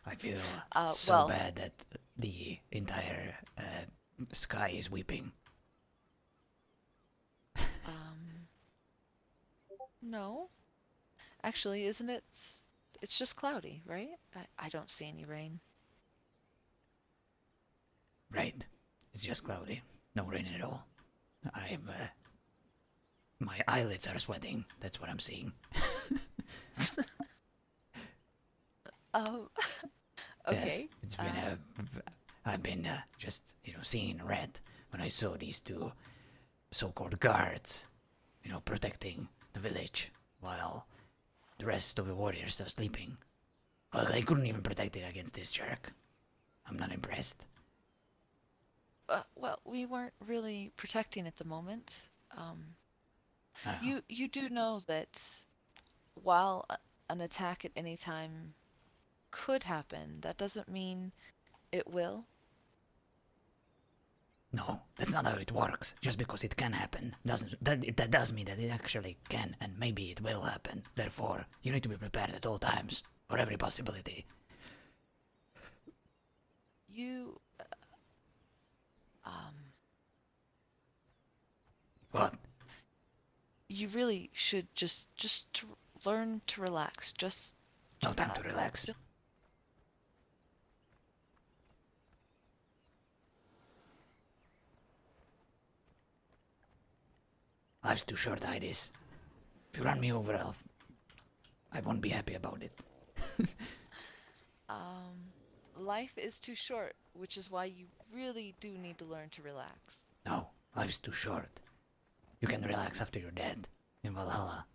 I feel so Well, bad that the entire sky is weeping. um, no. Actually, isn't it? It's just cloudy, right? I don't see any rain. Right. It's just cloudy. No rain at all. I'm my eyelids are sweating. That's what I'm seeing. Oh, Yes, okay. it's been Uh, a. I've been just seeing in red when I saw these two so-called guards, protecting the village while the rest of the warriors are sleeping. Well, they couldn't even protect it against this jerk. I'm not impressed. well, we weren't really protecting at the moment. Um, Oh, you do know that while an attack at any time could happen, that doesn't mean it will. no, that's not how it works. Just because it can happen doesn't that does mean that it actually can and maybe it will happen. Therefore, you need to be prepared at all times for every possibility. You, um, What? you really should just learn to relax. No time to relax. Just Life's too short, Eydis. If you run me over, I won't be happy about it. um, life is too short, which is why you really do need to learn to relax. No, life's too short. You can relax after you're dead in Valhalla.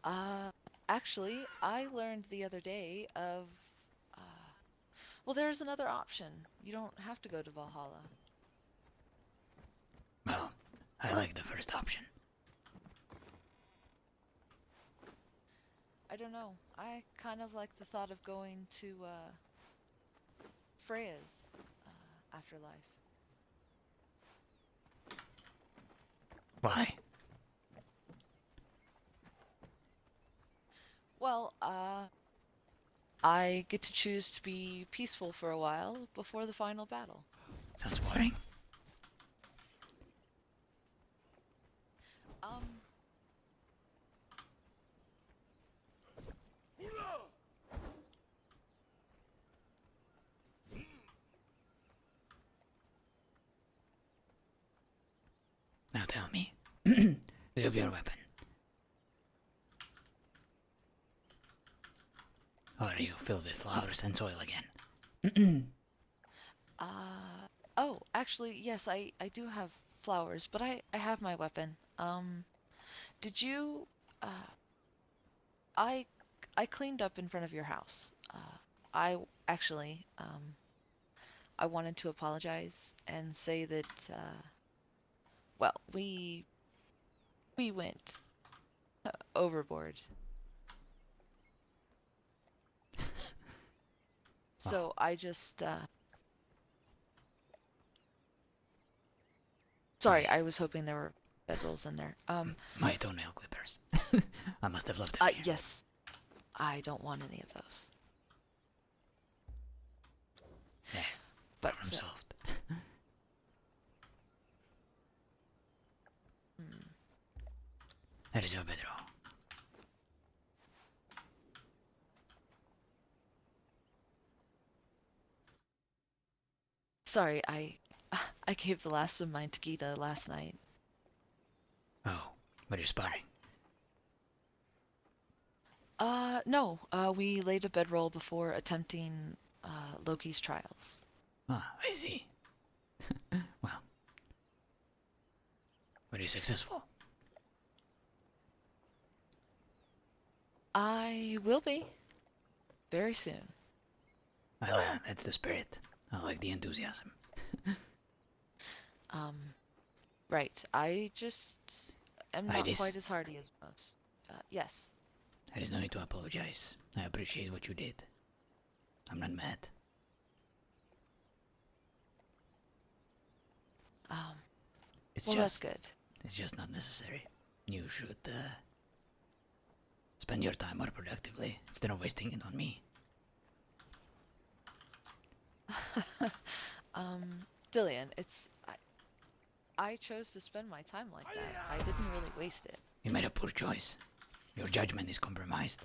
Uh, Actually, I learned the other day of, uh, well, there's another option. You don't have to go to Valhalla. Well, I like the first option. I don't know. I kind of like the thought of going to Freya's afterlife. Why? Well, I get to choose to be peaceful for a while before the final battle. Sounds boring. Um, Now tell me, do you have your weapon? Or are you filled with flowers and soil again? oh, actually, yes, I do have flowers, but I have my weapon. Did you, uh, I, I cleaned up in front of your house. I actually, I wanted to apologize and say that, well, we went overboard. Oh, So I just, my sorry, I was hoping there were bedrolls in there. my toenail clippers. I must have left them here. Yes, I don't want any of those. There, But, problem solved. hmm, That is your bedroll. sorry, I gave the last of mine to Gita last night. Oh, but you're sparring. No, we laid a bedroll before attempting Loki's trials. Ah, I see. Well, were you successful? I will be very soon. Well, that's the spirit. I like the enthusiasm. Um, right. I just am not Iris, quite as hardy as most. Yes. there is no need to apologize. I appreciate what you did. I'm not mad. Um, It's well, that's just, good. it's just not necessary. You should, Spend your time more productively instead of wasting it on me. Dillien, I chose to spend my time like that. I didn't really waste it. You made a poor choice. Your judgment is compromised.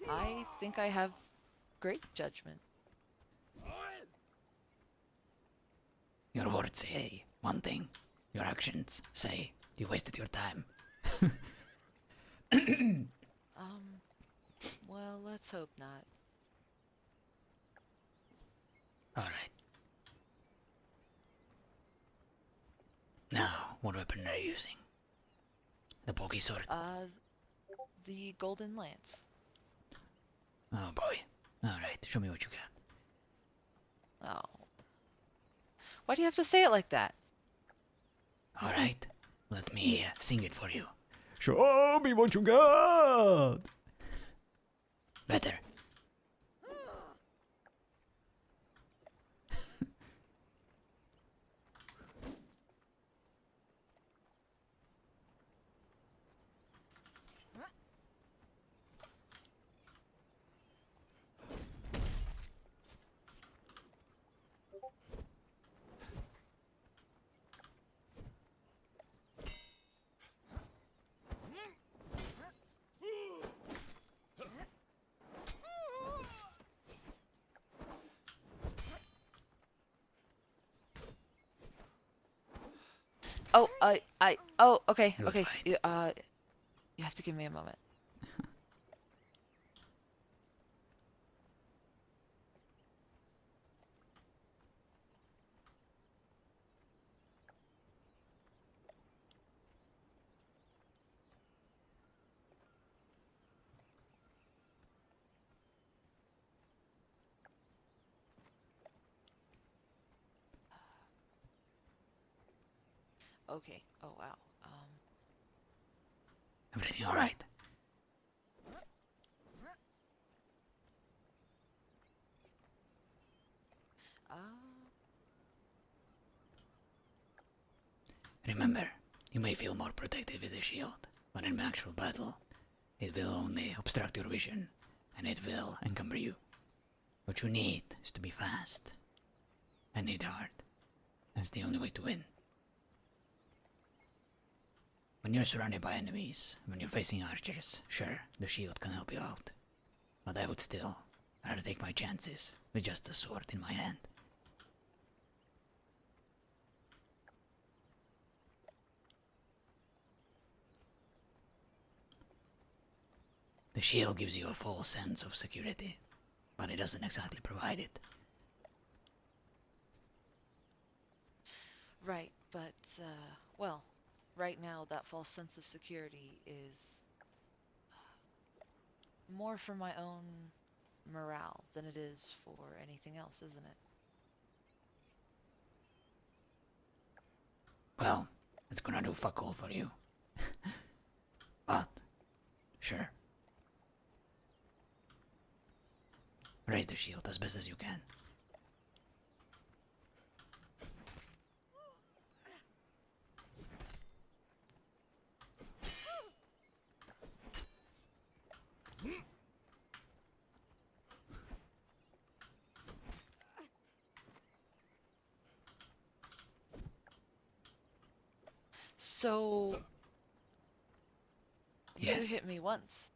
I think I have great judgment. Your words say one thing. Your actions say you wasted your time. Well, let's hope not. Alright. Now, what weapon are you using? The pokey sword? The golden lance. Oh boy. Alright, show me what you got. Oh. Why do you have to say it like that? Alright, let me sing it for you. Show me what you got! Better. Oh, oh, okay, Good okay. fight. You have to give me a moment. Okay. Oh, wow. Everything alright? Uh, Remember, you may feel more protected with the shield, but in actual battle, it will only obstruct your vision, and it will encumber you. What you need is to be fast, and hit hard. That's the only way to win. When you're surrounded by enemies, when you're facing archers, sure, the shield can help you out. But I would still rather take my chances with just a sword in my hand. The shield gives you a false sense of security, but it doesn't exactly provide it. right, but, well, right now that false sense of security is more for my own morale than it is for anything else, isn't it? Well, it's gonna do fuck all for you. But, sure. Raise the shield as best as you can. So, you Yes, hit me once.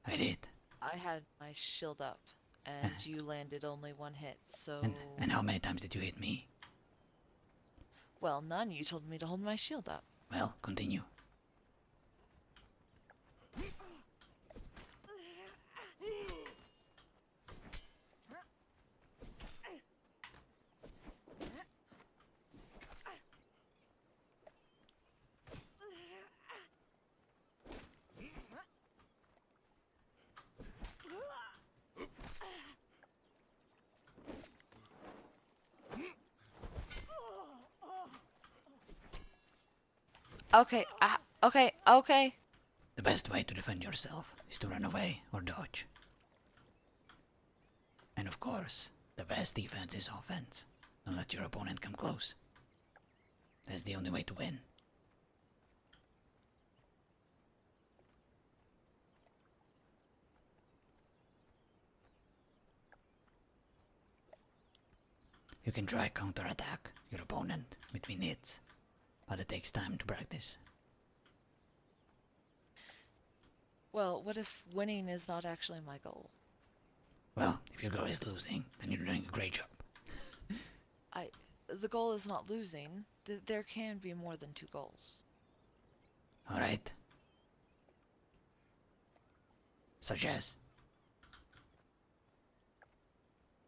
I did. I had my shield up, And, and you landed only one hit, so... and how many times did you hit me? Well, none. You told me to hold my shield up. Well, continue. Okay, okay. The best way to defend yourself is to run away or dodge. And of course, the best defense is offense. Don't let your opponent come close. That's the only way to win. You can try counterattack your opponent between hits, but it takes time to practice. Well, what if winning is not actually my goal? Well, if your goal is losing, then you're doing a great job. The goal is not losing. There can be more than two goals. Alright? Such as?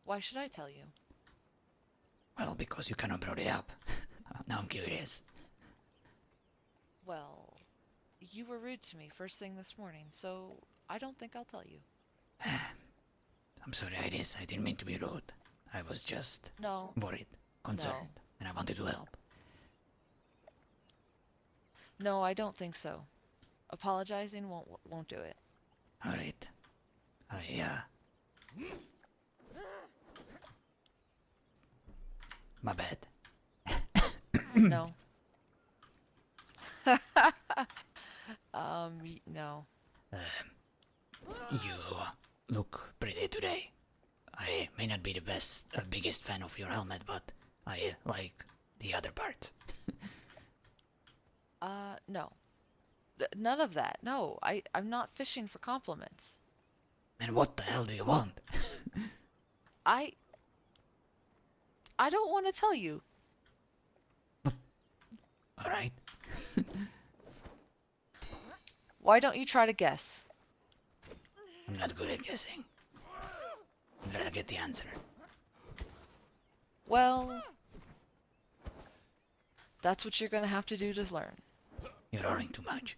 Why should I tell you? Well, because you kind of brought it up. Now I'm curious. Well, you were rude to me first thing this morning, so I don't think I'll tell you. I'm sorry, Eydis. I didn't mean to be rude. I was just No, worried, concerned, and I wanted to help. no, I don't think so. Apologizing won't do it. Alright. My bad. No. No. You look pretty today. I may not be the biggest fan of your helmet, but I like the other parts. No. None of that. No, I'm not fishing for compliments. Then what the hell do you want? I don't want to tell you. Alright. Why don't you try to guess? I'm not good at guessing. I'm trying to get the answer. Well, that's what you're gonna have to do to learn. You're roaring too much.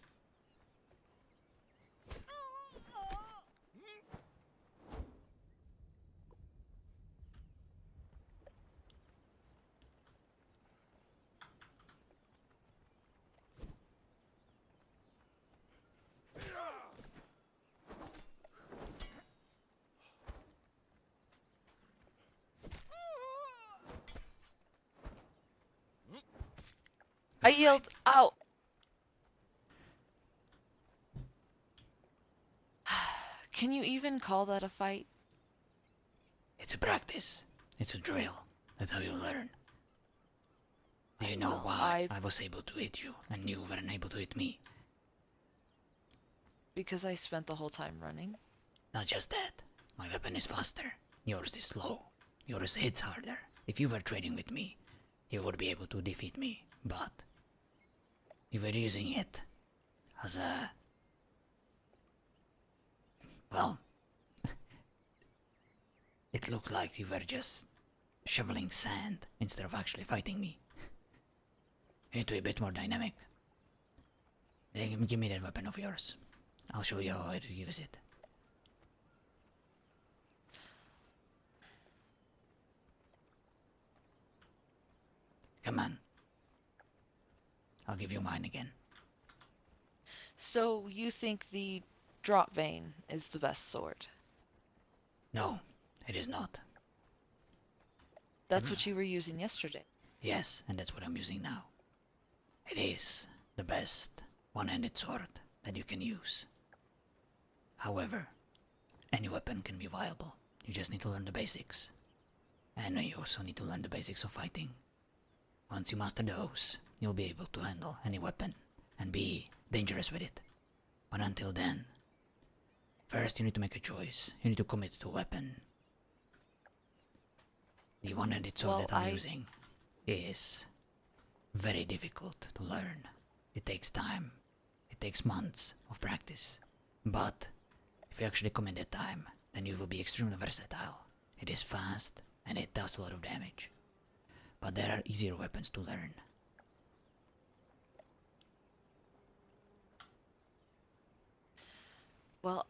I yield. Ow. Can you even call that a fight? It's a practice. It's a drill. That's how you learn. Do you know Well, why I was able to hit you and you weren't able to hit me? Because I spent the whole time running. Not just that. My weapon is faster. Yours is slow. Yours hits harder. If you were training with me, you would be able to defeat me. But you were using it as a... Well, it looked like you were just shoveling sand instead of actually fighting me. You need to be a bit more dynamic. Give me that weapon of yours. I'll show you how to use it. Come on. I'll give you mine again. So you think the drop vein is the best sword? No, it is not. That's what you were using yesterday. Yes, and that's what I'm using now. It is the best one-handed sword that you can use. However, any weapon can be viable. You just need to learn the basics. And you also need to learn the basics of fighting. Once you master those, you'll be able to handle any weapon and be dangerous with it. But until then, first you need to make a choice. You need to commit to a weapon. The one-handed sword that I'm using is very difficult to learn. It takes time. It takes months of practice. But if you actually commit that time, then you will be extremely versatile. It is fast and it does a lot of damage. But there are easier weapons to learn. Well,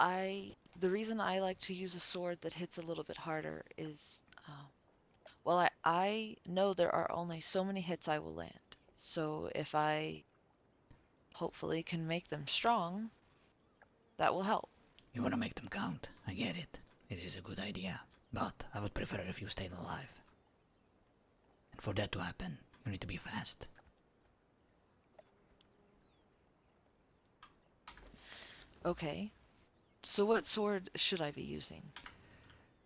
the reason I like to use a sword that hits a little bit harder is, well, I know there are only so many hits I will land. So if I hopefully can make them strong, that will help. You want to make them count. I get it. It is a good idea. But I would prefer if you stayed alive. And for that to happen, you need to be fast. Okay. So what sword should I be using?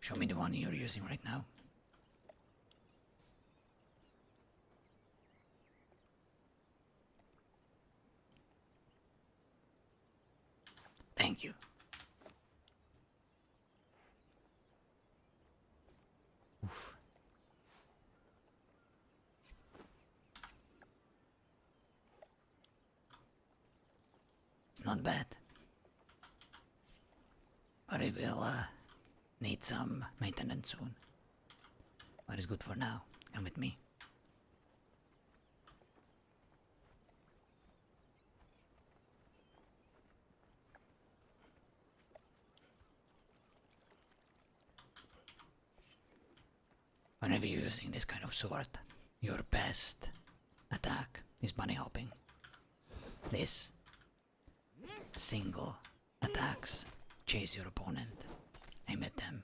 Show me the one you're using right now. Thank you. Oof. It's not bad. But it will need some maintenance soon. But it's good for now. Come with me. Whenever you're using this kind of sword, your best attack is bunny hopping. This single attacks chase your opponent, aim at them,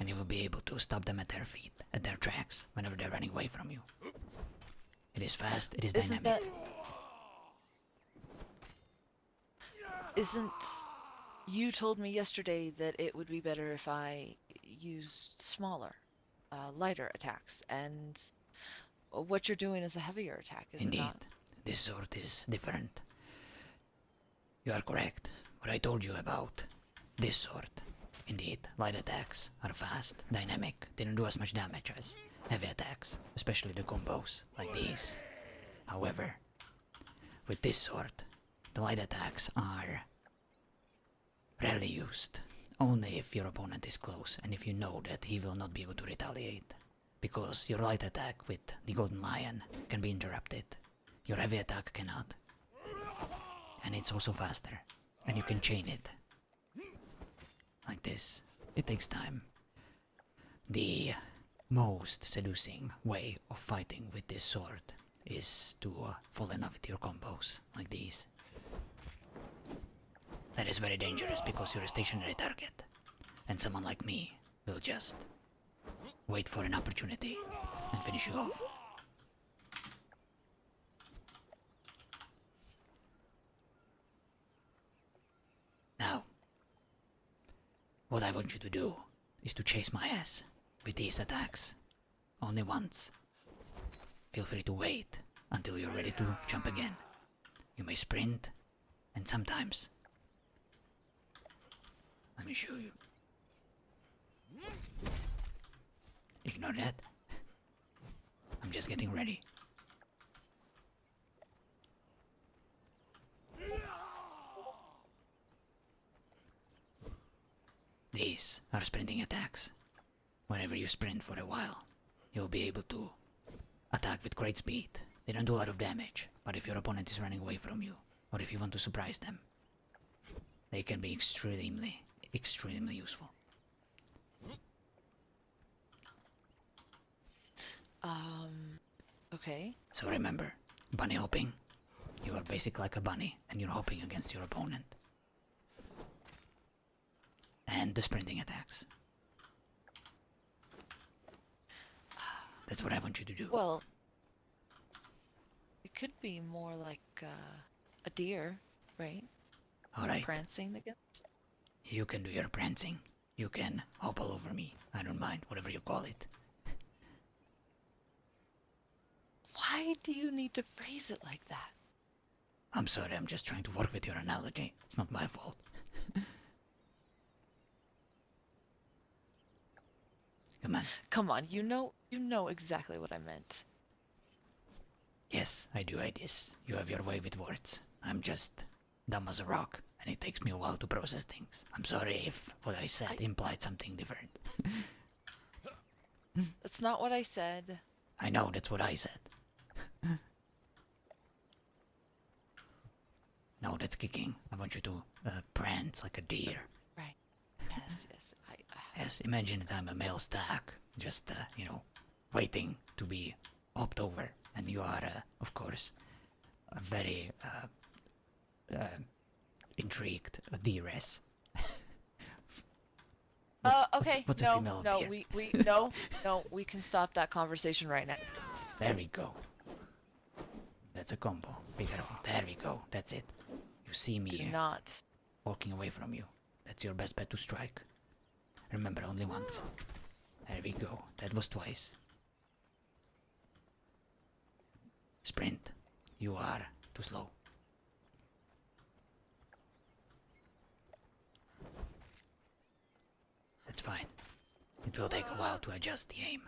and you will be able to stop them at their feet, at their tracks, whenever they're running away from you. It is fast, it is dynamic. Isn't... You told me yesterday that it would be better if I used smaller, lighter attacks, and what you're doing is a heavier attack, is Indeed, it not? this sword is different. You are correct. What I told you about this sword. Indeed, light attacks are fast, dynamic, they don't do as much damage as heavy attacks, especially the combos like these. However, with this sword, the light attacks are rarely used, only if your opponent is close and if you know that he will not be able to retaliate, because your light attack with the Golden Lion can be interrupted, your heavy attack cannot, and it's also faster, and you can chain it like this. It takes time. The most seducing way of fighting with this sword is to fall in love with your combos like these. That is very dangerous because you're a stationary target, and someone like me will just wait for an opportunity and finish you off. Now, what I want you to do is to chase my ass with these attacks. Only once. Feel free to wait until you're ready to jump again. You may sprint, and sometimes... Let me show you. Ignore that. I'm just getting ready. These are sprinting attacks. Whenever you sprint for a while, you'll be able to attack with great speed. They don't do a lot of damage, but if your opponent is running away from you, or if you want to surprise them, they can be extremely useful. Okay. So remember, bunny hopping. You are basically like a bunny, and you're hopping against your opponent. And the sprinting attacks. That's what I want you to do. Well, it could be more like a deer, right? Alright, Prancing against. you can do your prancing. You can hop all over me. I don't mind, whatever you call it. Why do you need to phrase it like that? I'm sorry, I'm just trying to work with your analogy. It's not my fault. Come on. Come on, you know exactly what I meant. Yes, I do, Eydis. You have your way with words. I'm just dumb as a rock, and it takes me a while to process things. I'm sorry if what I said implied something different. That's not what I said. I know, that's what I said. No, that's kicking. I want you to prance like a deer. Right. Yes, yes. Yes, imagine that I'm a male stag, just, waiting to be hopped over. And you are, of course, a very intrigued deeress. Okay. What's a no, female no, deer? no, we can stop that conversation right now. There we go. That's a combo. Be careful. There we go. That's it. You see me Not. walking away from you. That's your best bet to strike. Remember, only once. There we go. That was twice. Sprint. You are too slow. It will take a while to adjust the aim.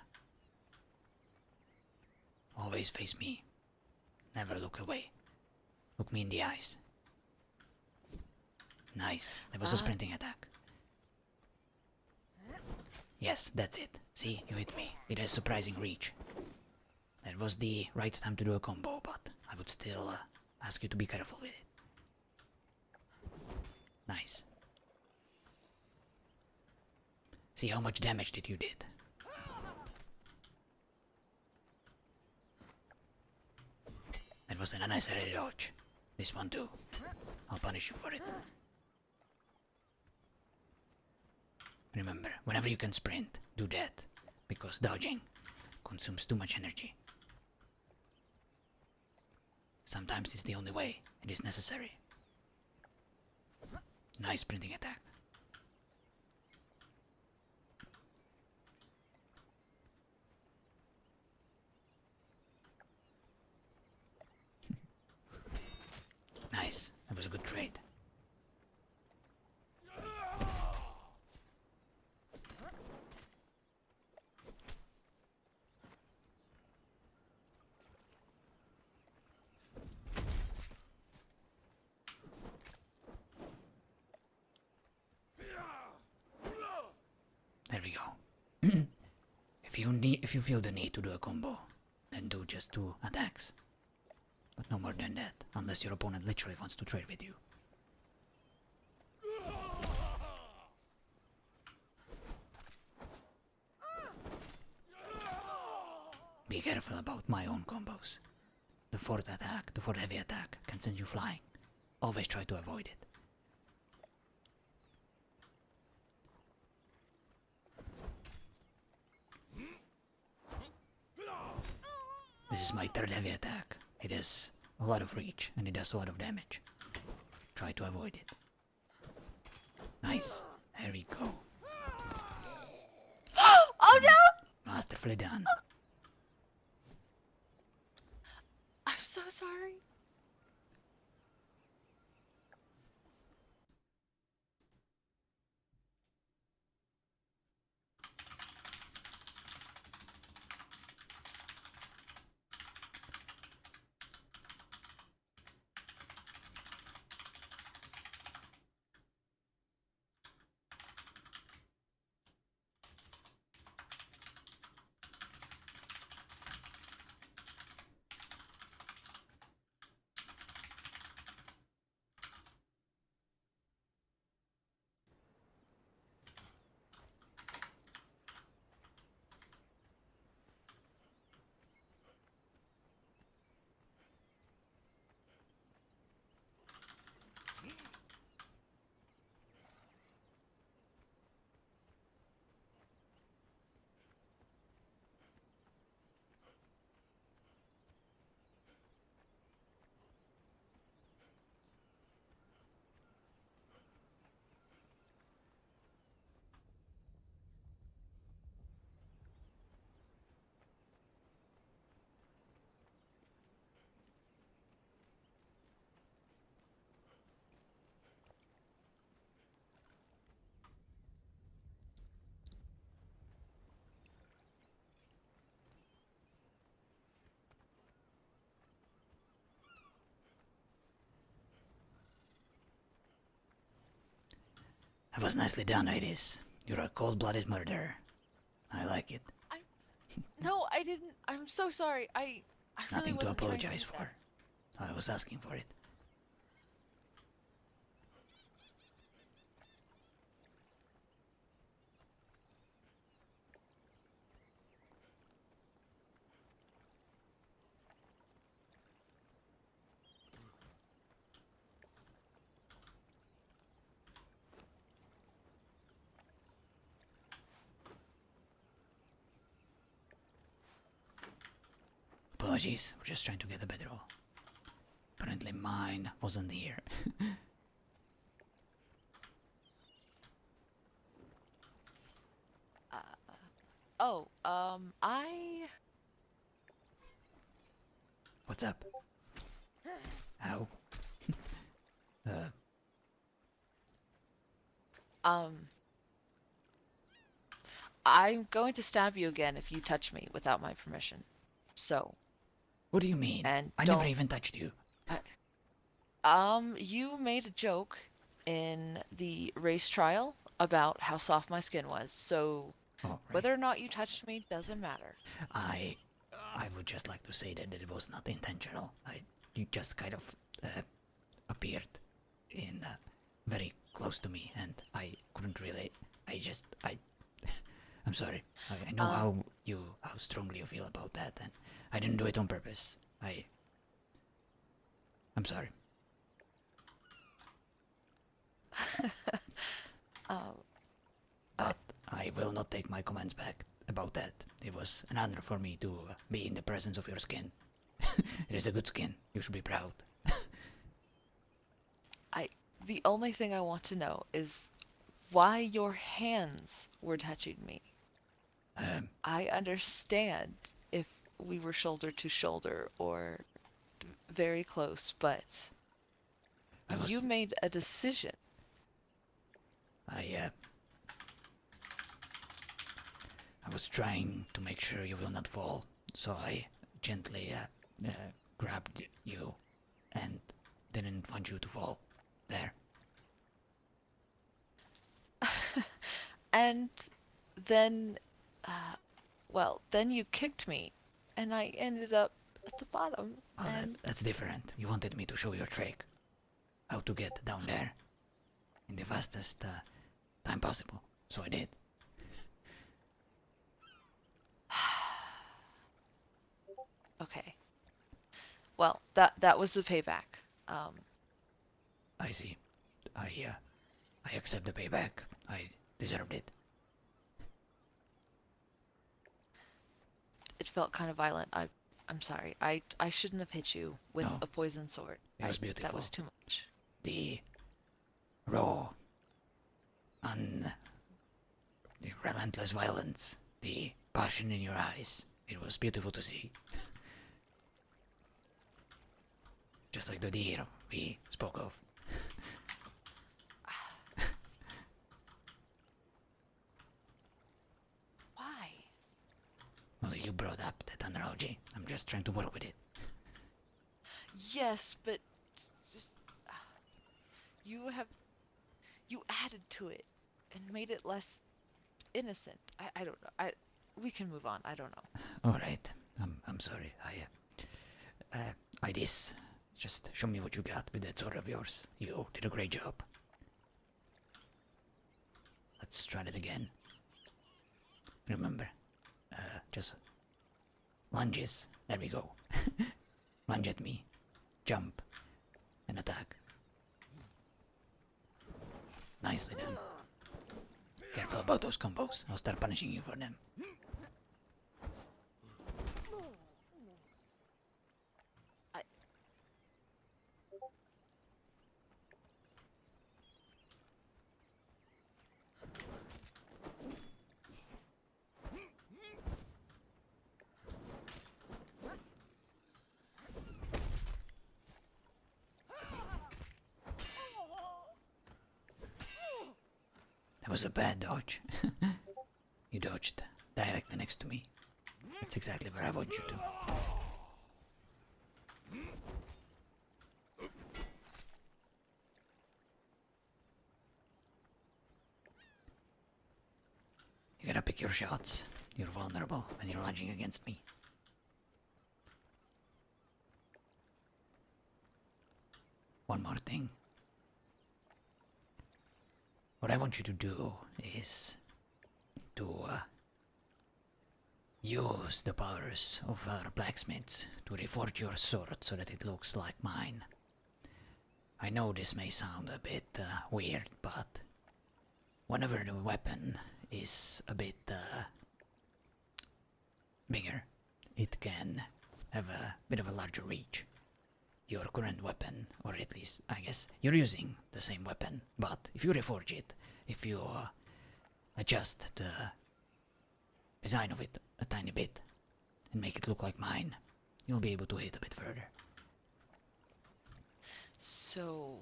Always face me. Never look away. Look me in the eyes. Nice. That was a sprinting attack. Yes, that's it. See, you hit me. It has surprising reach. That was the right time to do a combo, but I would still ask you to be careful with it. Nice. See how much damage that you did. That was an unnecessary dodge. This one too. I'll punish you for it. Remember, whenever you can sprint, do that. Because dodging consumes too much energy. Sometimes it's the only way. It is necessary. Nice sprinting attack. Nice. That was a good trade. There we go. If you feel the need to do a combo, then do just 2 attacks. But no more than that, unless your opponent literally wants to trade with you. Be careful about my own combos. The 4th attack, the 4th heavy attack, can send you flying. Always try to avoid it. This is my 3rd heavy attack. It has a lot of reach and it does a lot of damage. Try to avoid it. Nice. There we go. Oh no! Masterfully done. I'm so sorry. That was nicely done, Eydis. You're a cold-blooded murderer. I like it. No, I didn't. I'm so sorry. I really Nothing to wasn't trying apologize do for. I was asking for it. Apologies, we're just trying to get a better roll. Apparently mine wasn't here. Oh, I... What's up? Ow. Um... I'm going to stab you again if you touch me without my permission. So, What do you mean? and I never don't. even touched you. I, you made a joke in the race trial about how soft my skin was. So, Oh, right. whether or not you touched me doesn't matter. I I would just like to say that it was not intentional. You just kind of appeared in very close to me, and I couldn't really. I I'm sorry. I know Um, how strongly you feel about that, and I didn't do it on purpose. I'm sorry. uh, I, But I will not take my comments back about that. It was an honor for me to be in the presence of your skin. It is a good skin. You should be proud. I, the only thing I want to know is why your hands were touching me. Um, I understand if we were shoulder to shoulder or very close, but I you was made a decision. I I was trying to make sure you will not fall, so I gently grabbed you and didn't want you to fall. There. And then, uh, well, then you kicked me, and I ended up at the bottom. Well, And that's different. You wanted me to show your trick, how to get down there in the fastest time possible. So I did. okay, well, that was the payback. Um, I see. I accept the payback. I deserved it. it felt kind of violent. I'm sorry. I shouldn't have hit you with No, a poison sword. it was That was beautiful. too much. The raw and the relentless violence, the passion in your eyes. It was beautiful to see. Just like the deer we spoke of. Why? Well, you brought up that analogy. I'm just trying to work with it. Yes, but just you have you added to it and made it less innocent. I don't know. We can move on. I don't know. Alright, I'm sorry. Eydis, just show me what you got with that sword of yours. You did a great job. Let's try it again. Remember, just lunges. There we go. Lunge at me, jump, and attack. Nicely done. Careful about those combos. I'll start punishing you for them. I That was a bad dodge. You dodged directly next to me. That's exactly where I want you to. You gotta pick your shots. You're vulnerable when you're lunging against me. One more thing. What I want you to do is to use the powers of our blacksmiths to reforge your sword so that it looks like mine. I know this may sound a bit weird, but whenever the weapon is a bit bigger, it can have a bit of a larger reach. Your current weapon, or at least I guess you're using the same weapon, but if you reforge it, if you adjust the design of it a tiny bit and make it look like mine, you'll be able to hit a bit further. so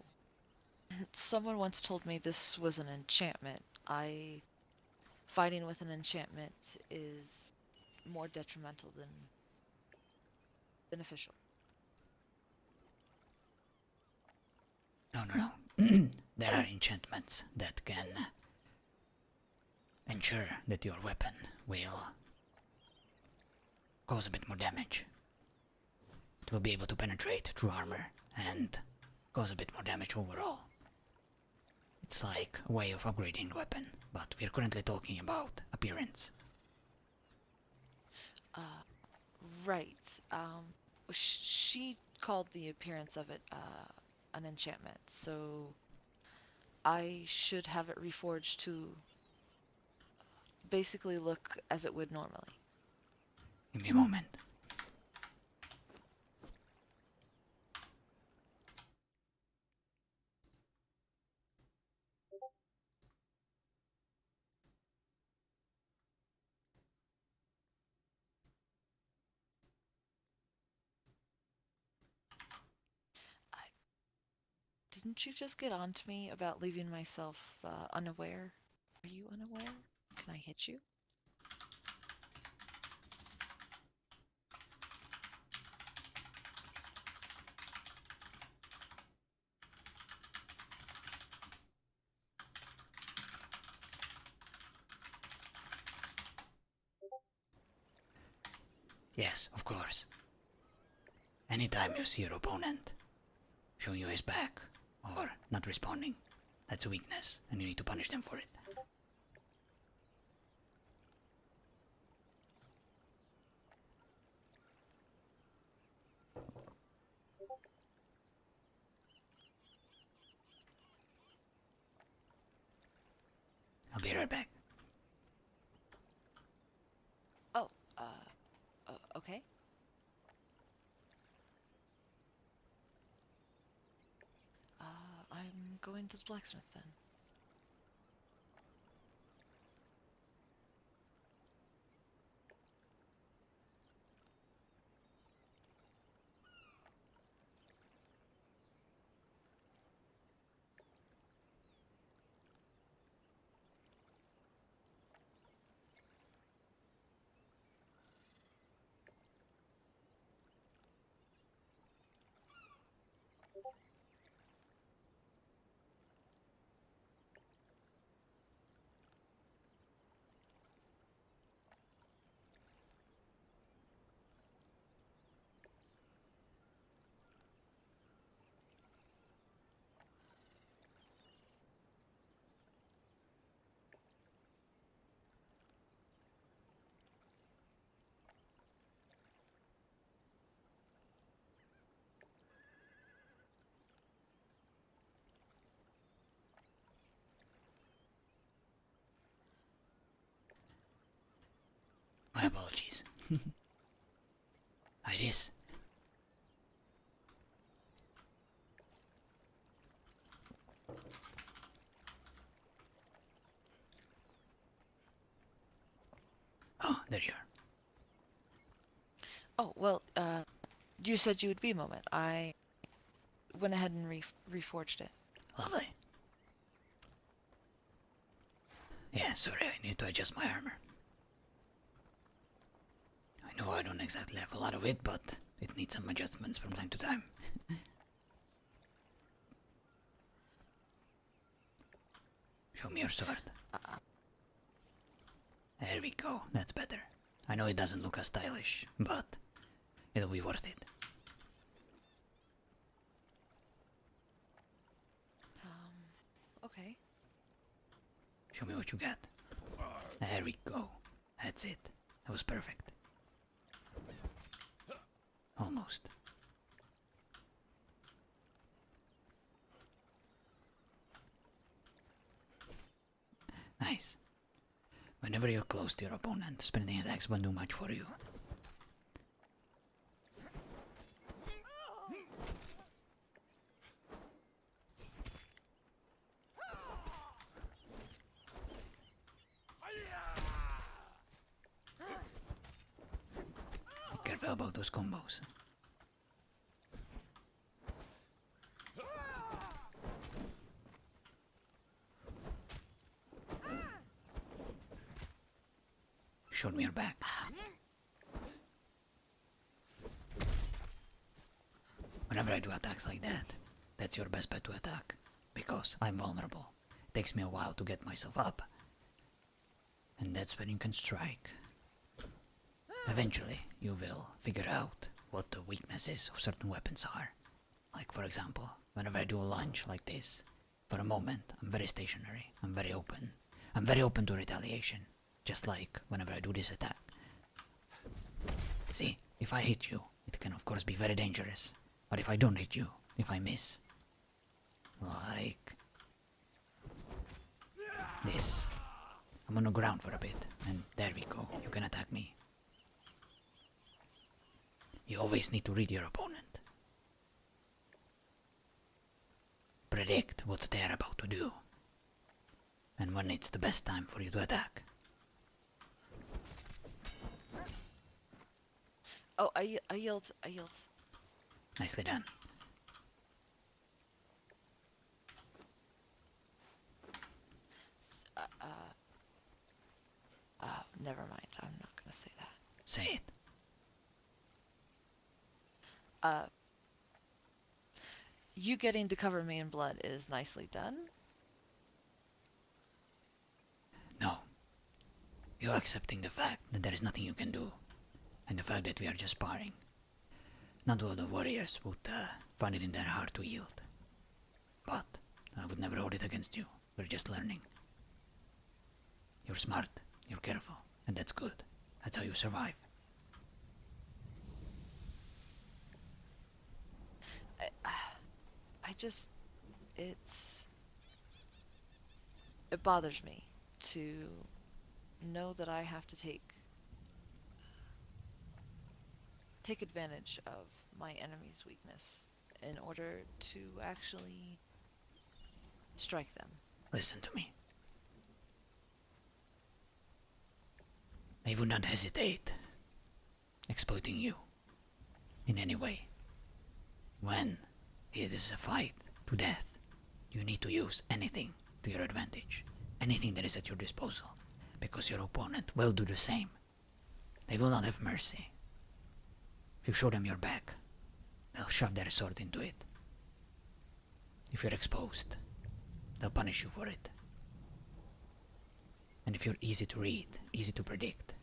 someone once told me this was an enchantment. I fighting with an enchantment is more detrimental than beneficial. No, no, no. There are enchantments that can ensure that your weapon will cause a bit more damage. It will be able to penetrate through armor and cause a bit more damage overall. It's like a way of upgrading the weapon, but we're currently talking about appearance. Right. She called the appearance of it an enchantment, so I should have it reforged to basically look as it would normally. Give me a moment. I, didn't you just get on to me about leaving myself unaware? Are you unaware? Can I hit you? Yes, of course. Anytime you see your opponent showing you his back or not responding, that's a weakness, and you need to punish them for it. I'll be right back. Oh, okay. I'm going to the blacksmith then. My apologies. Eydis. Oh, there you are. Oh, well, you said you would be a moment. I went ahead and reforged it. Lovely. Yeah, sorry, I need to adjust my armor. I know I don't exactly have a lot of it, but it needs some adjustments from time to time. Show me your sword. There we go, that's better. I know it doesn't look as stylish, but it'll be worth it. Okay. Show me what you got. There we go. That's it. That was perfect. Almost. Nice. Whenever you're close to your opponent, spending attacks won't do much for you. Be careful about those combos. showed me your back. Whenever I do attacks like that, that's your best bet to attack. Because I'm vulnerable. It takes me a while to get myself up. And that's when you can strike. Eventually, you will figure out what the weaknesses of certain weapons are. Like, for example, whenever I do a lunge like this, for a moment, I'm very stationary. I'm very open. I'm very open to retaliation. Just like whenever I do this attack. See, if I hit you, it can of course be very dangerous. But if I don't hit you, if I miss, like this, I'm on the ground for a bit, and there we go, you can attack me. You always need to read your opponent. Predict what they are about to do, and when it's the best time for you to attack. Oh, I yield. Nicely done. Never mind. I'm not gonna say that. Say it. You getting to cover me in blood is nicely done. No. You accepting the fact that there is nothing you can do, and the fact that we are just sparring. Not all the warriors would find it in their heart to yield. But I would never hold it against you. We're just learning. You're smart, you're careful, and that's good. That's how you survive. It bothers me to know that I have to take advantage of my enemy's weakness in order to actually strike them. Listen to me. I would not hesitate exploiting you in any way. When it is a fight to death, you need to use anything to your advantage. Anything that is at your disposal. Because your opponent will do the same. They will not have mercy. If you show them your back, they'll shove their sword into it. If you're exposed, they'll punish you for it. And if you're easy to read, easy to predict,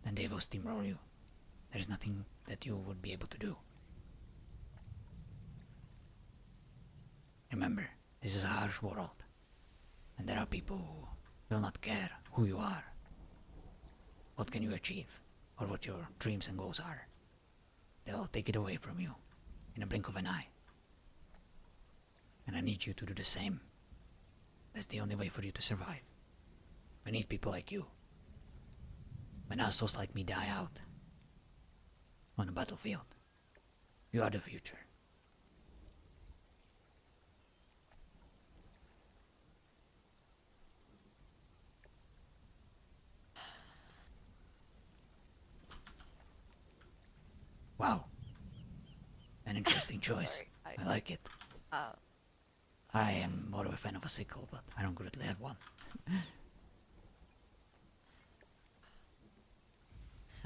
then they will steamroll you. There's nothing that you would be able to do. Remember, this is a harsh world, and there are people who will not care who you are, what can you achieve, or what your dreams and goals are. They'll take it away from you in a blink of an eye. And I need you to do the same. That's the only way for you to survive. We need people like you. When assholes like me die out on the battlefield, you are the future. Wow. An interesting choice. Sorry, I like it. Uh, I am more of a fan of a sickle, but I don't currently have one.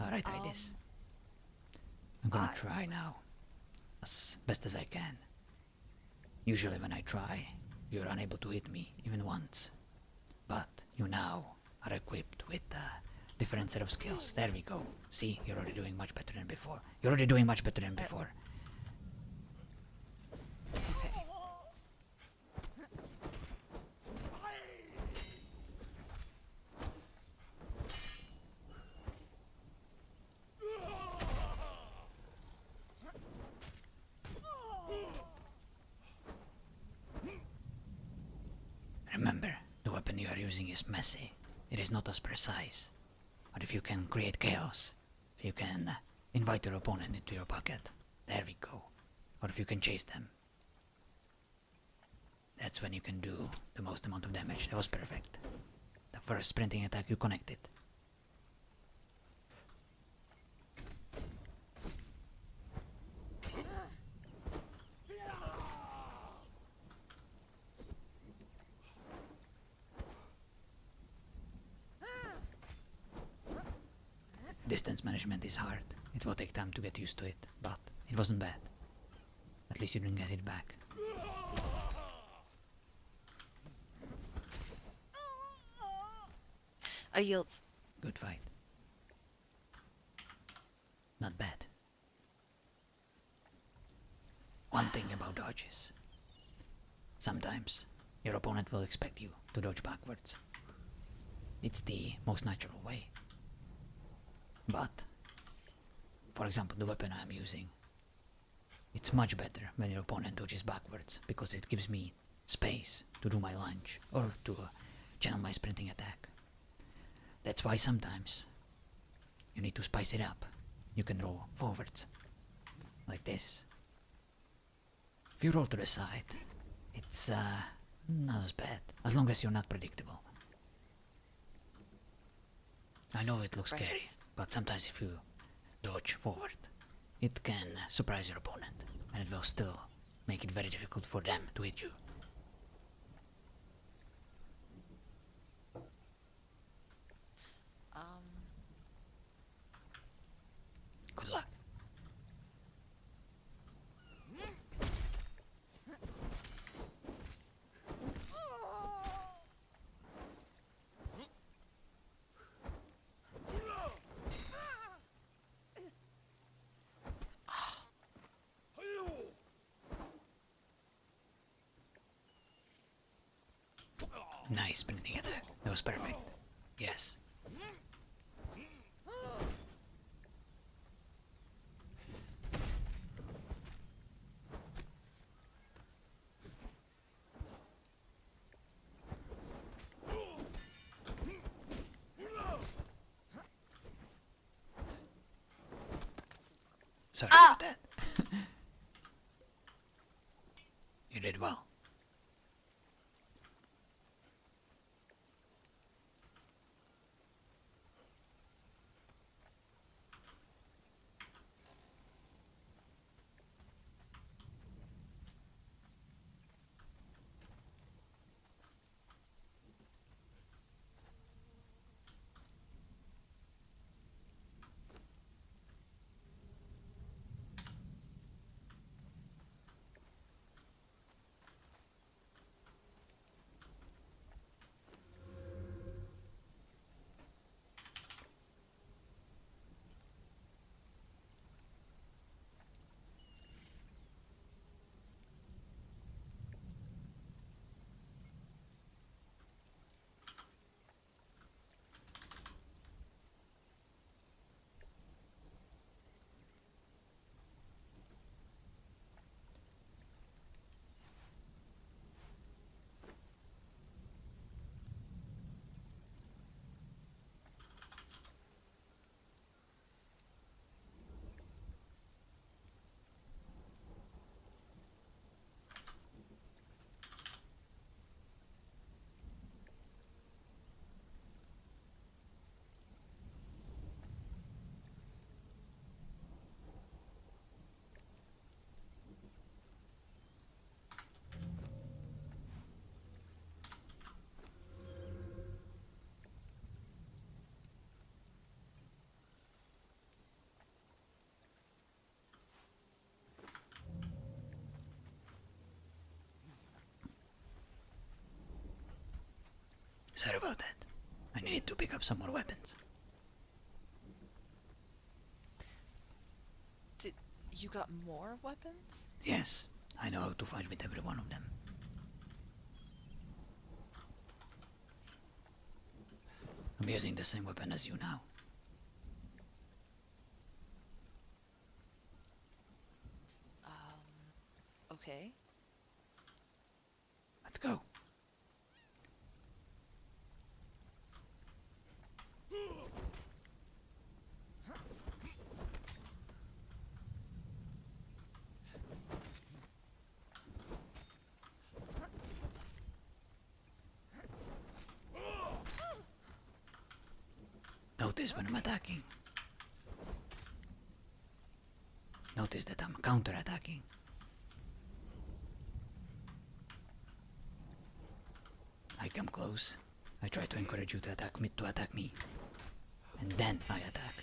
Alright, Eydis. I'm gonna try now. As best as I can. Usually when I try, you're unable to hit me even once. But you now are equipped with a different set of skills. There we go. See, you're already doing much better than before. You're already doing much better than before. okay. Remember, the weapon you are using is messy. It is not as precise. But if you can create chaos, if you can invite your opponent into your pocket, there we go. Or if you can chase them, that's when you can do the most amount of damage. That was perfect. The first sprinting attack you connected. Distance management is hard. It will take time to get used to it, but it wasn't bad. At least you didn't get hit back. I yield. Good fight. Not bad. One thing about dodges. Sometimes your opponent will expect you to dodge backwards. It's the most natural way. But, for example, the weapon I'm using, it's much better when your opponent dodges backwards because it gives me space to do my lunge or to channel my sprinting attack. That's why sometimes you need to spice it up. You can roll forwards, like this. If you roll to the side, it's not as bad, as long as you're not predictable. I know it looks scary, but sometimes if you dodge forward, it can surprise your opponent, and it will still make it very difficult for them to hit you. Good luck. Nice sprinting attack. That was perfect. Yes. Sorry about that. You did well. Sorry about that. I needed to pick up some more weapons. Did you got more weapons? Yes, I know how to fight with every one of them. I'm using the same weapon as you now. Okay. Let's go. Notice when I'm attacking. Notice that I'm counter-attacking. I come close. I try to encourage you to attack me, and then I attack.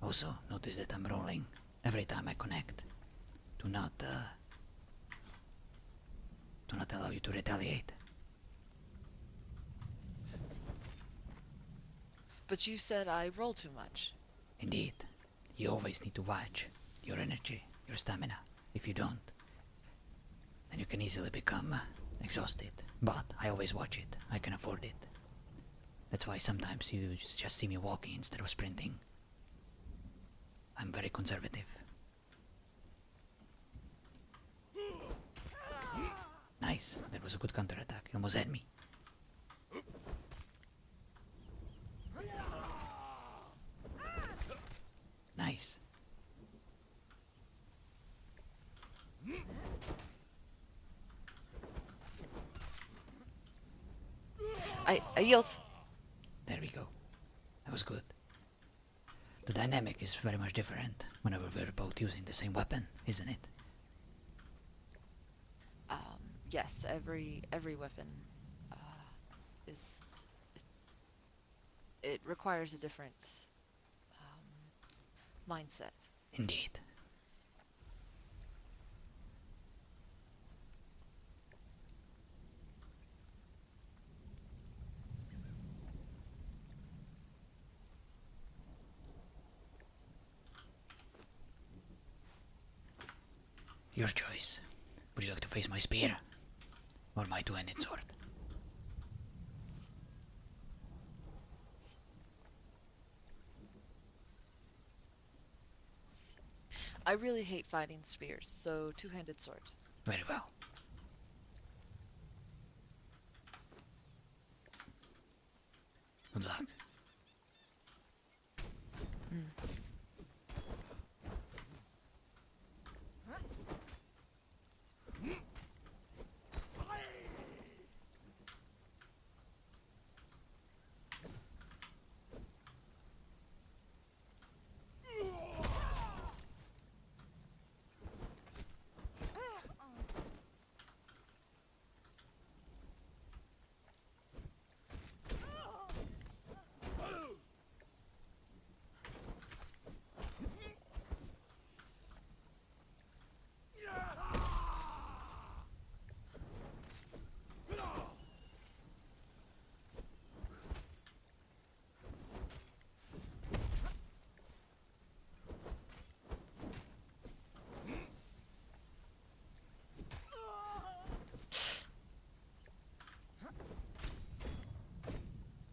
Also, notice that I'm rolling every time I connect. Do not allow you to retaliate. But you said I roll too much. Indeed, you always need to watch your energy, your stamina. If you don't, then you can easily become exhausted. But I always watch it. I can afford it. That's why sometimes you just see me walking instead of sprinting. I'm very conservative. Nice. That was a good counterattack. You almost had me. Nice. I yield. There we go. That was good. The dynamic is very much different whenever we're both using the same weapon, isn't it? Yes, every weapon is it requires a different mindset. Indeed. Your choice. Would you like to face my spear? Or my two-handed sword? I really hate fighting spears, so two-handed sword. Very well. Good luck.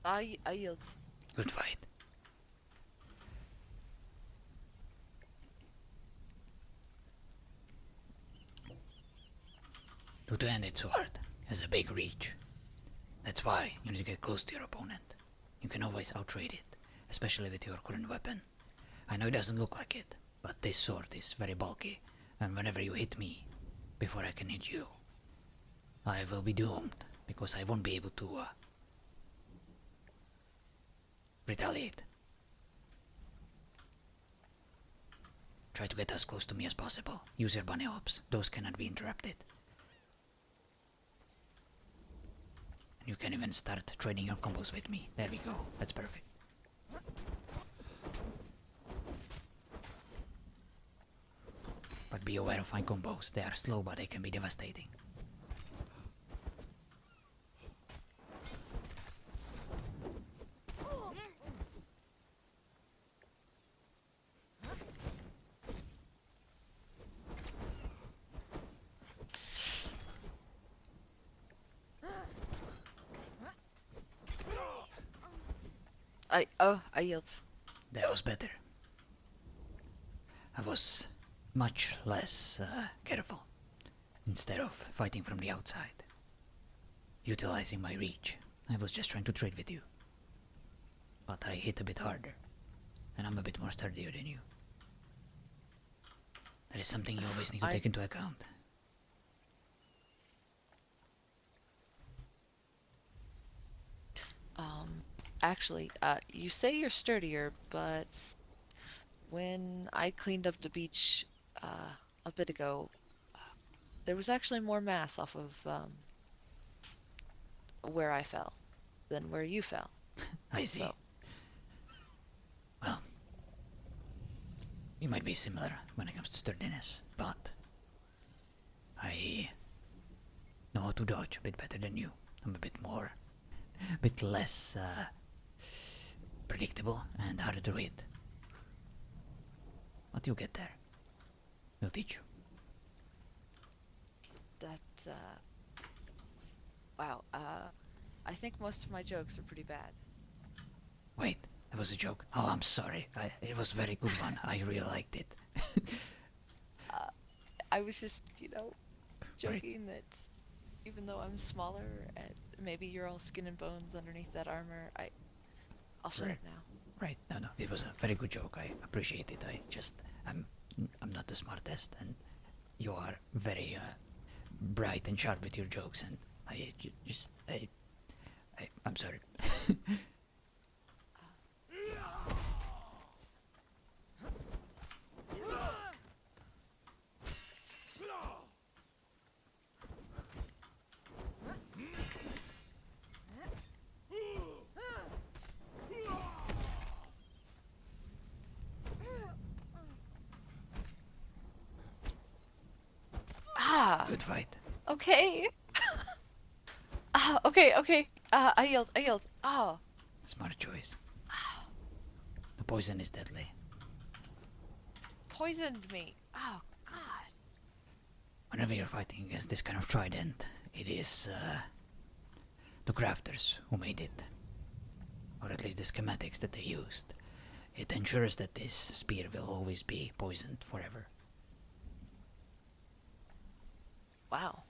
I yield. Good fight. The two-handed sword has a big reach. That's why you need to get close to your opponent. You can always outtrade it, especially with your current weapon. I know it doesn't look like it, but this sword is very bulky, and whenever you hit me, before I can hit you, I will be doomed, because I won't be able to retaliate. Try to get as close to me as possible. Use your bunny hops. Those cannot be interrupted. And you can even start trading your combos with me. There we go. That's perfect. But be aware of my combos. They are slow, but they can be devastating. I yield. That was better. I was much less careful. Instead of fighting from the outside, utilizing my reach, I was just trying to trade with you. But I hit a bit harder, and I'm a bit more sturdier than you. That is something you always need to take into account. Actually, you say you're sturdier, but when I cleaned up the beach a bit ago, there was actually more mass off of where I fell than where you fell. I see. So, Well, We might be similar when it comes to sturdiness, but I know how to dodge a bit better than you. I'm a bit less predictable and harder to read. But you'll get there. We'll teach you. That, wow, I think most of my jokes are pretty bad. Wait, that was a joke. Oh, I'm sorry. It was a very good one. I really liked it. I was just, Right. joking that even though I'm smaller and maybe you're all skin and bones underneath that armor, I'll shut Right. up now. Right. No. It was a very good joke. I appreciate it. I'm not the smartest, and you are very bright and sharp with your jokes, and I'm sorry. Ah, Good fight. okay. Okay. I yield. Oh, Smart choice. The poison is deadly. poisoned me. Oh, God. Whenever you're fighting against this kind of trident, it is the crafters who made it, or at least the schematics that they used. It ensures that this spear will always be poisoned forever. Wow.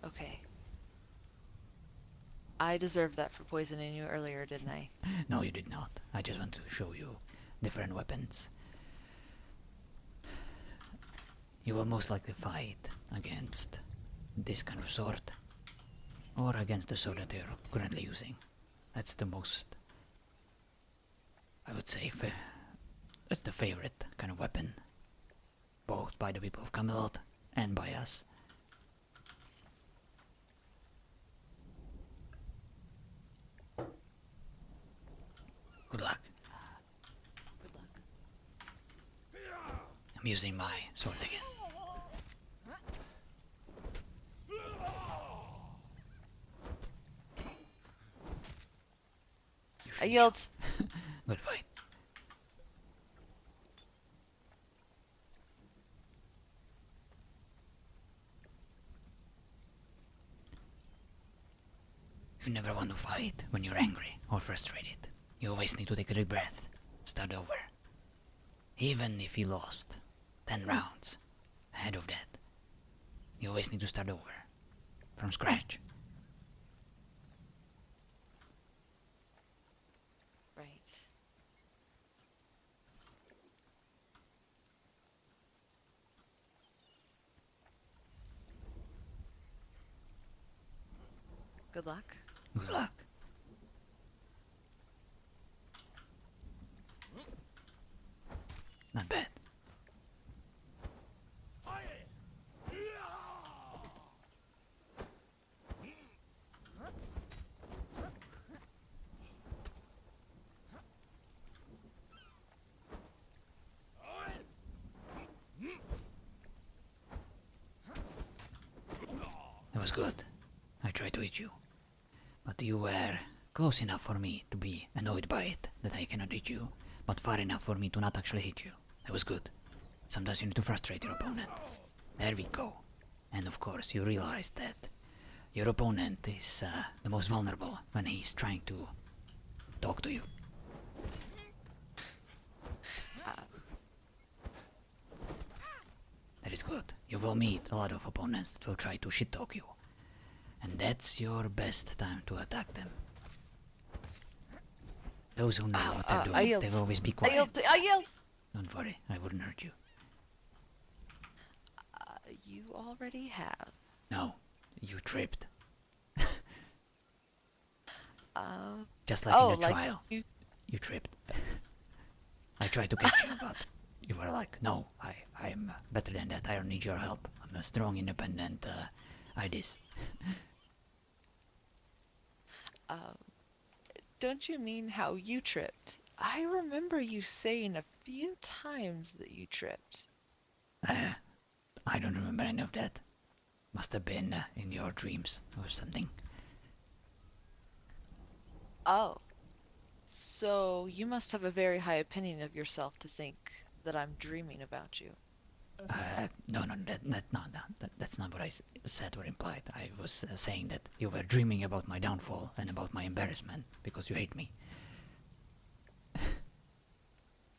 Okay. I deserved that for poisoning you earlier, didn't I? No, you did not. I just want to show you different weapons. You will most likely fight against this kind of sword, or against the sword that you're currently using. That's the most, I would say, that's the favorite kind of weapon, both by the people of Camelot and by us. Good luck. Good luck. I'm using my sword again. You I should yield. Good fight. You never want to fight when you're angry or frustrated. You always need to take a deep breath, start over. Even if you lost 10 rounds ahead of that, you always need to start over, from scratch. Right. Good luck. Good luck. Not bad. That was good. I tried to hit you. But you were close enough for me to be annoyed by it that I cannot hit you, but far enough for me to not actually hit you. That was good. Sometimes you need to frustrate your opponent. There we go. And of course you realize that your opponent is the most vulnerable when he's trying to talk to you. That is good. You will meet a lot of opponents that will try to shit talk you. And that's your best time to attack them. Those who know what they're I doing, yield. they will always be I yield. quiet. I yield. Don't worry, I wouldn't hurt you. You already have. No, you tripped. Uh, Just like oh, in the like trial. you. You tripped. I tried to catch you, but you were like, no, I'm better than that. I don't need your help. I'm a strong, independent Eydis. Don't you mean how you tripped? I remember you saying a few times that you tripped. Uh, I don't remember any of that. Must have been in your dreams or something. Oh, so you must have a very high opinion of yourself to think that I'm dreaming about you. No, no, that's not what I said or implied. I was saying that you were dreaming about my downfall and about my embarrassment because you hate me.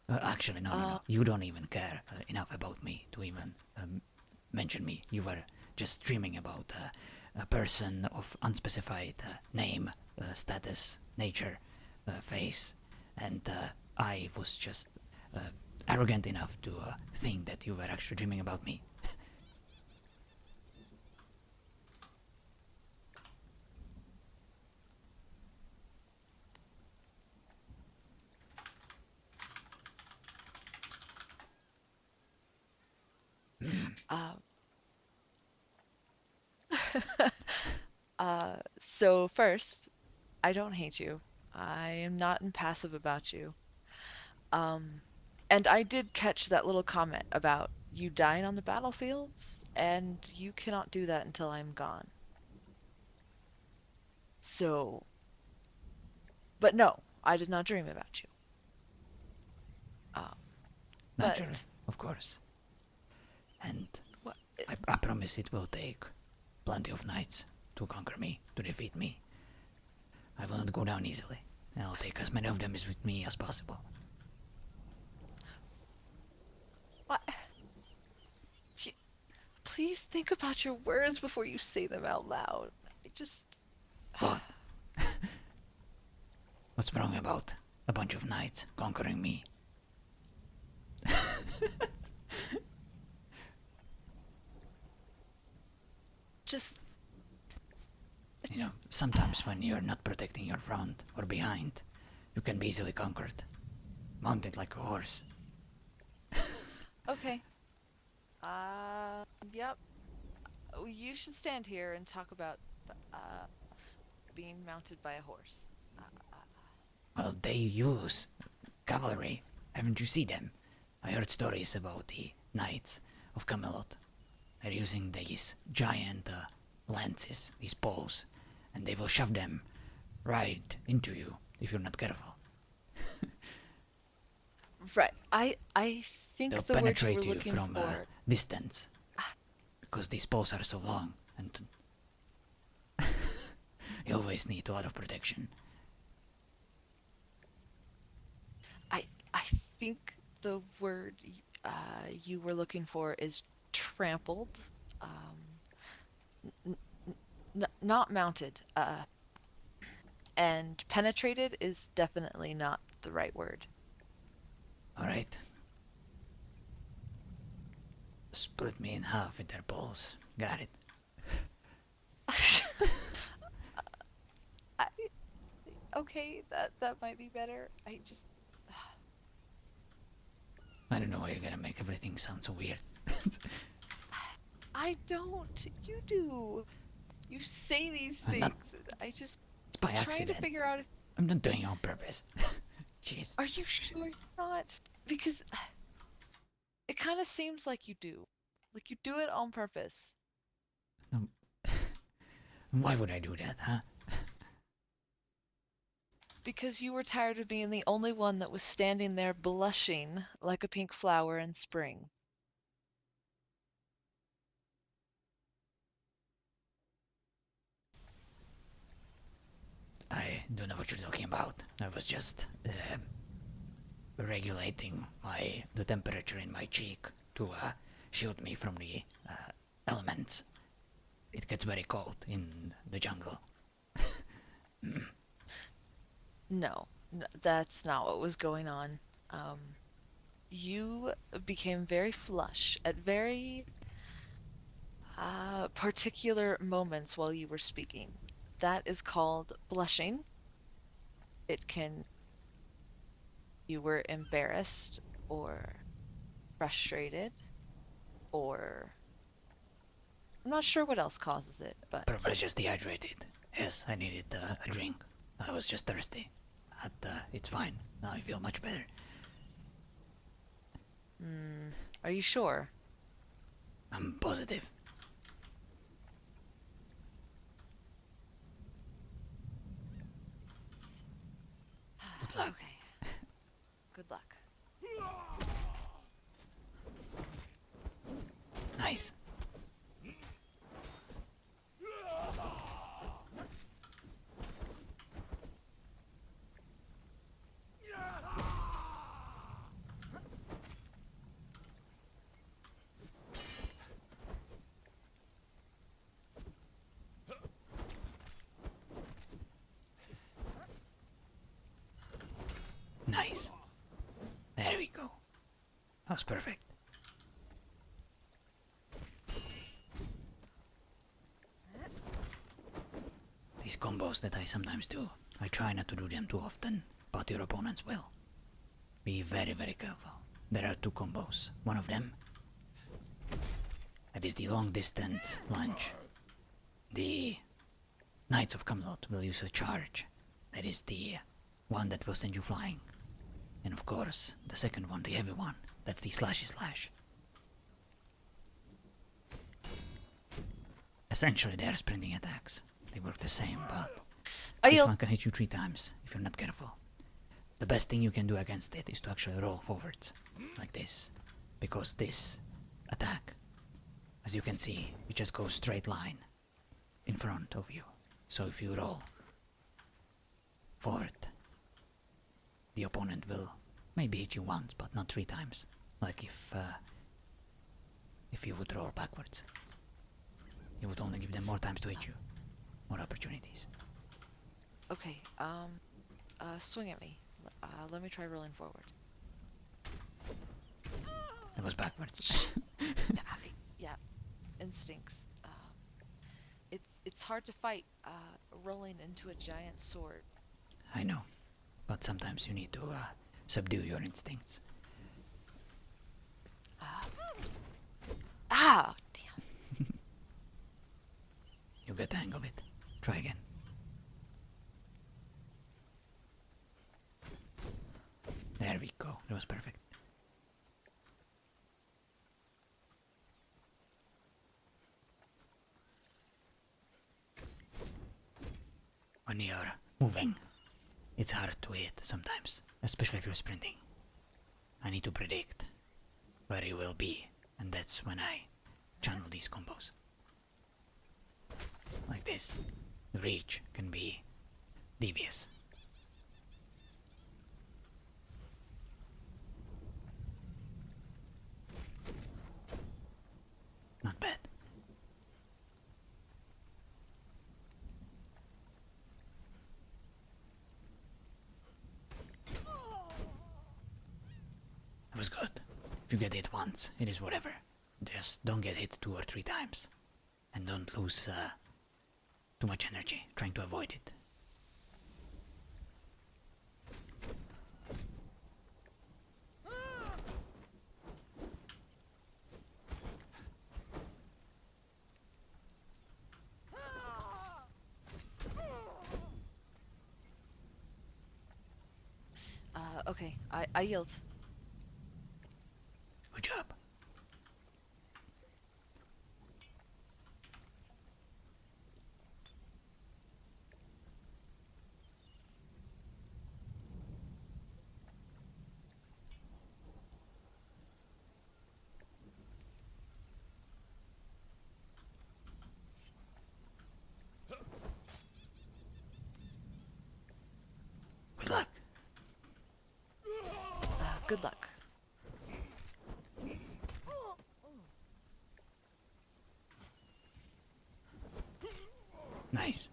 Actually, no, no, Uh, no. You don't even care enough about me to even mention me. You were just dreaming about a person of unspecified name, status, nature, face, and I was just uh, arrogant enough to think that you were actually dreaming about me. uh, so first, I don't hate you. I am not impassive about you. Um, and I did catch that little comment about you dying on the battlefields, and you cannot do that until I'm gone. So, but no, I did not dream about you. Um, Naturally, but of course. And what? I promise it will take plenty of nights to conquer me, to defeat me. I will not go down easily, and I'll take as many of them as with me as possible. What? Please think about your words before you say them out loud. I just. What? What's wrong about a bunch of knights conquering me? Just. You It's. know, sometimes when you're not protecting your front or behind, you can be easily conquered. Mounted like a horse. Okay. Yep. You should stand here and talk about uh, being mounted by a horse. Uh, uh, Well, they use cavalry. Haven't you seen them? I heard stories about the knights of Camelot. They're using these giant lances, these bows, and they will shove them right into you if you're not careful. right. I They'll think the word you were penetrate you looking from a for. distance because these bows are so long and you always need a lot of protection. I I think the word you were looking for is trampled. Um, n- not mounted. And penetrated is definitely not the right word. Alright? Split me in half with their bows. Got it. I, okay, that might be better. I just I don't know why you're gonna make everything sound so weird. I don't. You do. You say these Not, things. I just it's by trying to accident. figure out if I'm not doing it on purpose. Jeez. are you sure you're not? Because it kind of seems like you do. Like you do it on purpose. Um, why would I do that, huh? Because you were tired of being the only one that was standing there blushing like a pink flower in spring. I don't know what you're talking about. I was just regulating the temperature in my cheek to shield me from the elements. It gets very cold in the jungle. No, that's not what was going on. You became very flush at very particular moments while you were speaking. That is called blushing. It can, you were embarrassed or frustrated, or I'm not sure what else causes it, but Probably just dehydrated. Yes, I needed a drink. I was just thirsty. It's fine. Now I feel much better. Are you sure? I'm positive. Good luck. Okay. Good luck. Nice. Nice. There we go. That was perfect. These combos that I sometimes do, I try not to do them too often, but your opponents will. Be very, very careful. There are two combos. One of them, that is the long distance lunge. The Knights of Camelot will use a charge. That is the one that will send you flying. And of course, the second one, the heavy one, that's the slashy slash. Essentially, they are sprinting attacks. They work the same, but this one can hit you 3 times if you're not careful. The best thing you can do against it is to actually roll forwards, like this. Because this attack, as you can see, it just goes straight line in front of you. So if you roll forward, the opponent will maybe hit you once, but not 3 times. Like if you would roll backwards. You would only give them more times to hit you. More opportunities. Okay, swing at me. Let me try rolling forward. That was backwards. Yeah, instincts. It's hard to fight rolling into a giant sword. I know, but sometimes you need to subdue your instincts. Ah, damn. You get the hang of it. Try again. There we go. That was perfect. When you're moving, it's hard to hit sometimes, especially if you're sprinting. I need to predict where you will be, and that's when I channel these combos. Like this. The reach can be devious. Not bad. That was good. If you get hit once, it is whatever. Just don't get hit 2 or 3 times. And don't lose too much energy trying to avoid it. Okay, I yield. Good job. Good luck. Good luck. Nice.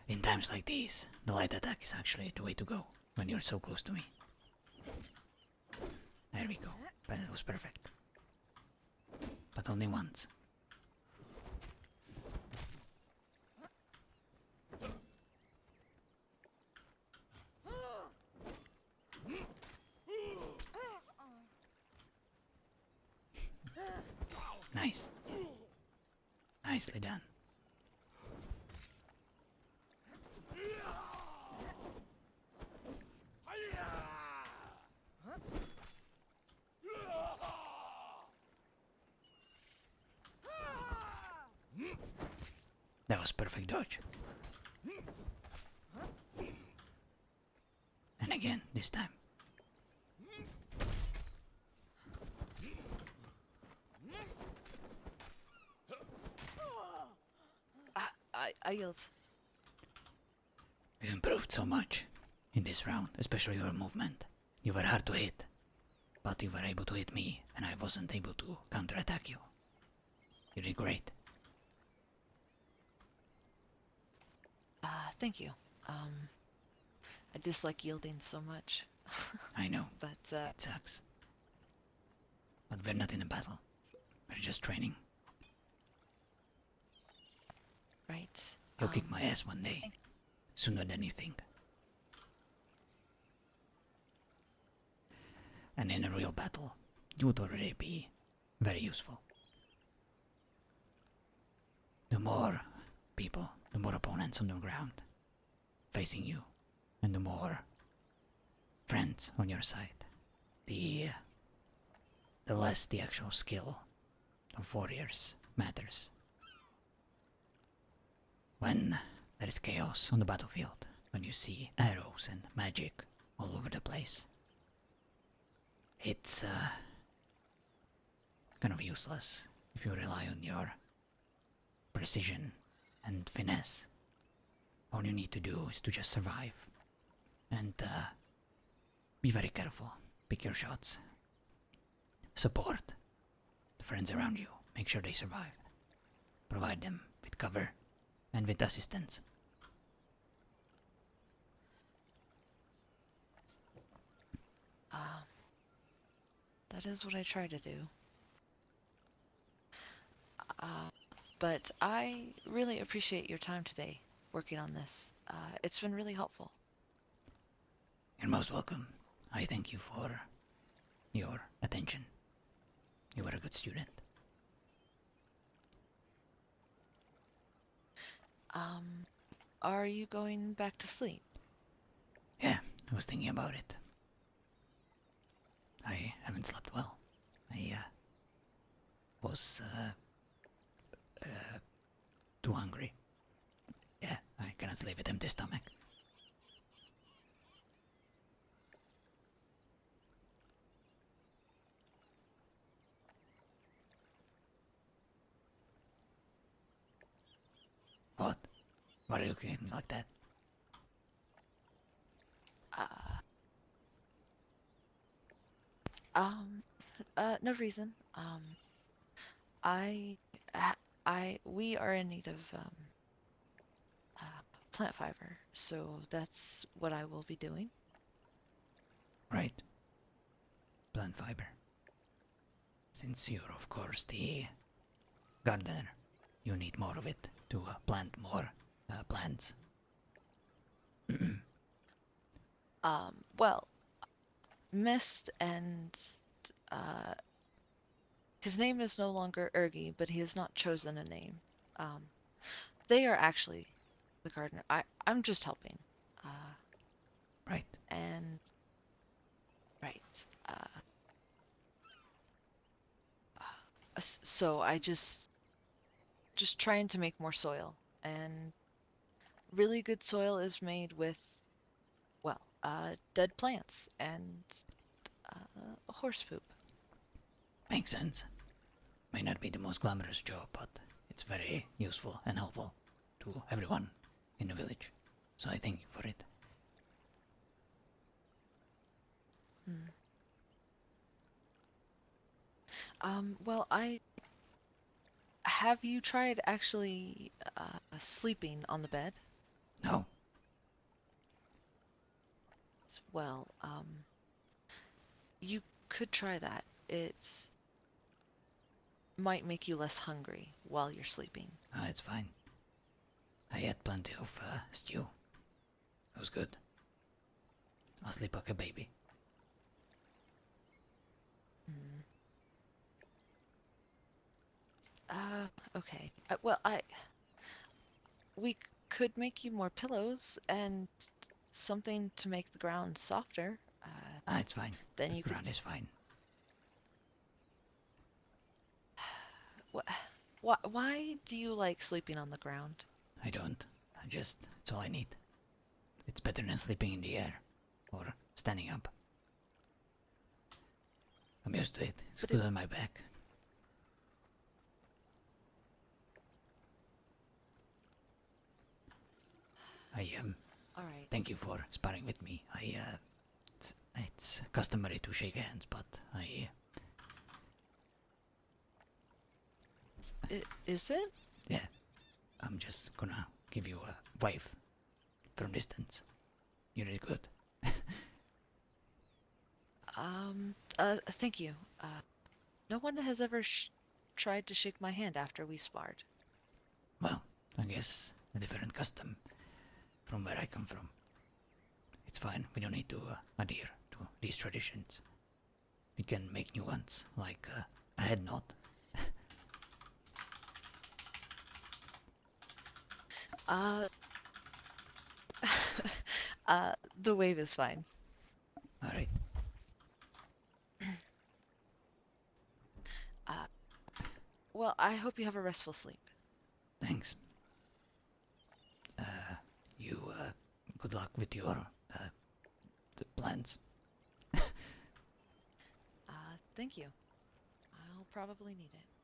In times like these, the light attack is actually the way to go when you're so close to me. There we go. That was perfect. But only once. Nice. Nicely done. That was perfect dodge. And again, this time. I yield. You improved so much in this round, especially your movement. You were hard to hit, but you were able to hit me, and I wasn't able to counterattack you. You did great. Thank you. I dislike yielding so much. I know, But, it sucks. But we're not in a battle. We're just training. right. You'll kick my ass one day. Sooner than you think. And in a real battle, you would already be very useful. The more people, the more opponents on the ground facing you, and the more friends on your side, the less the actual skill of warriors matters. When there is chaos on the battlefield, when you see arrows and magic all over the place, it's kind of useless if you rely on your precision and finesse. All you need to do is to just survive and be very careful. Pick your shots. Support the friends around you. Make sure they survive. Provide them with cover and with assistance. That is what I try to do. But I really appreciate your time today working on this. It's been really helpful. You're most welcome. I thank you for your attention. You were a good student. Are you going back to sleep? Yeah, I was thinking about it. I haven't slept well. I was too hungry. Yeah, I cannot sleep with empty stomach. What? Why are you looking at me like that? No reason. We are in need of plant fiber, so that's what I will be doing. Right. Plant fiber. Since you're, of course, the gardener, you need more of it to plant more plants. Well, Mist and his name is no longer Ergi, but he has not chosen a name. Um, they are actually the gardener. I'm just helping. Right. And right. So I just trying to make more soil, and really good soil is made with, well, dead plants and horse poop. Makes sense. May not be the most glamorous job, but it's very useful and helpful to everyone in the village. So I thank you for it. Well, have you tried actually sleeping on the bed? No. Well, you could try that. It might make you less hungry while you're sleeping. It's fine. I had plenty of stew. It was good. I'll sleep like a baby. Okay. Well, we could make you more pillows and something to make the ground softer. Ah, it's fine. Then The you could. ground is fine. Why do you like sleeping on the ground? I don't. It's all I need. It's better than sleeping in the air or standing up. I'm used to it. It's But good on my back. I all right. thank you for sparring with me. It's customary to shake hands, but Is it? yeah, I'm just gonna give you a wave from distance. You did good. Thank you. No one has ever tried to shake my hand after we sparred. Well, I guess a different custom from where I come from. It's fine. We don't need to adhere to these traditions. We can make new ones, like a head nod. Uh, the wave is fine. All right. Uh, well, I hope you have a restful sleep. Thanks. You good luck with your the plans. Thank you. I'll probably need it.